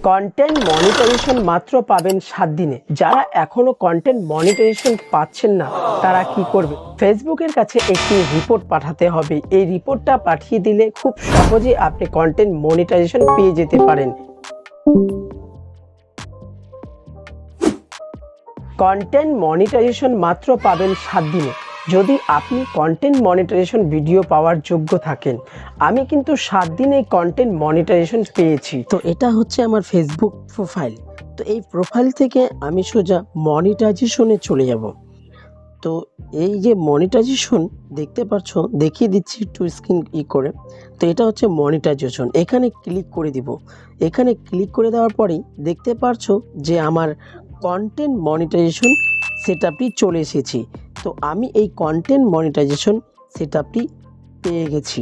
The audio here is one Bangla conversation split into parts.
কন্টেন্ট মনিটাইজেশন মাত্র পাবেন 7 দিনে। যারা এখনো কন্টেন্ট মনিটাইজেশন পাচ্ছেন না তারা কি করবে? ফেসবুকের কাছে একটি রিপোর্ট পাঠাতে হবে। এই রিপোর্টটা পাঠিয়ে দিলে খুব সহজে আপনি কন্টেন্ট মনিটাইজেশন পেয়ে যেতে পারেন। কন্টেন্ট মনিটাইজেশন মাত্র পাবেন 7 দিনে। যদি আপনি কন্টেন্ট মনিটাইজেশন ভিডিও পাওয়ার যোগ্য থাকেন, আমি কিন্তু 7 দিনে কন্টেন্ট মনিটাইজেশন পেয়েছি। তো এটা হচ্ছে আমার ফেসবুক প্রোফাইল। তো এই প্রোফাইল থেকে আমি সোজা মনিটাইজেশনে চলে যাব। তো এই যে মনিটাইজেশন দেখতে পাচ্ছ, দেখিয়ে দিচ্ছি একটু স্ক্রিন করে। তো এটা হচ্ছে মনিটাইজেশন। এখানে ক্লিক করে দিব। এখানে ক্লিক করে দেওয়ার পরেই দেখতে পাচ্ছ যে আমার কন্টেন্ট মনিটাইজেশন সেটআপটি চলে এসেছে। তো আমি এই কন্টেন্ট মনিটাইজেশন সেটআপটি পেয়ে গেছি।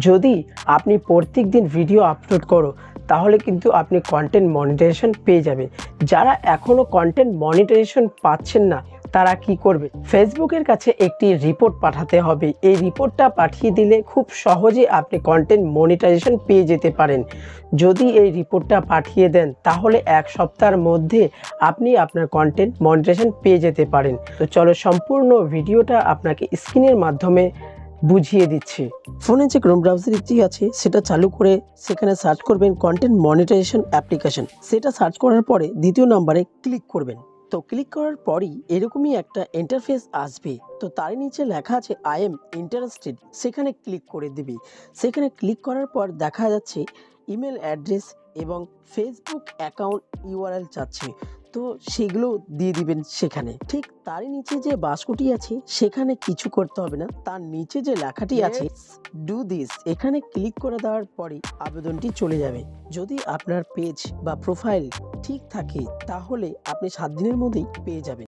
যদি আপনি প্রত্যেকদিন ভিডিও আপলোড করো তাহলে কিন্তু আপনি কন্টেন্ট মনিটাইজেশন পেয়ে যাবেন। যারা এখনও কন্টেন্ট মনিটাইজেশন পাচ্ছেন না তারা কি করবে? ফেসবুকের কাছে একটি রিপোর্ট পাঠাতে হবে। এই রিপোর্টটা পাঠিয়ে দিলে খুব সহজে আপনি কন্টেন্ট মনিটাইজেশন পেয়ে যেতে পারেন। যদি এই রিপোর্টটা পাঠিয়ে দেন তাহলে 1 সপ্তাহের মধ্যে আপনি আপনার কন্টেন্ট মনিটাইজেশন পেয়ে যেতে পারেন। তো চলো সম্পূর্ণ ভিডিওটা আপনাকে স্ক্রিনের মাধ্যমে বুঝিয়ে দিচ্ছি। ফোনে যে ক্রোম ব্রাউজারটি আছে সেটা চালু করে সেখানে সার্চ করবেন কন্টেন্ট মনিটাইজেশন অ্যাপ্লিকেশন। সেটা সার্চ করার পরে দ্বিতীয় নম্বরে ক্লিক করবেন। তো ক্লিক করার পরই এরকমই একটা ইন্টারফেস আসবে। তো তার নিচে লেখা আছে আই এম ইন্টারেস্টেড, সেখানে ক্লিক করে দিবি। সেখানে ক্লিক করার পর দেখা যাচ্ছে ইমেল অ্যাড্রেস এবং ফেসবুক অ্যাকাউন্ট ইউআরএল চাচ্ছে। তো সেগুলো দিয়ে দিবেন সেখানে। ঠিক তারই নিচে যে বাক্সটি আছে সেখানে কিছু করতে হবে না, তার নিচে যে লেখাটি আছে ডু দিস, এখানে ক্লিক করে দেওয়ার পরে আবেদনটি চলে যাবে। যদি আপনার পেজ বা প্রোফাইল ঠিক থাকে তাহলে আপনি 7 দিনের মধ্যেই পেয়ে যাবেন।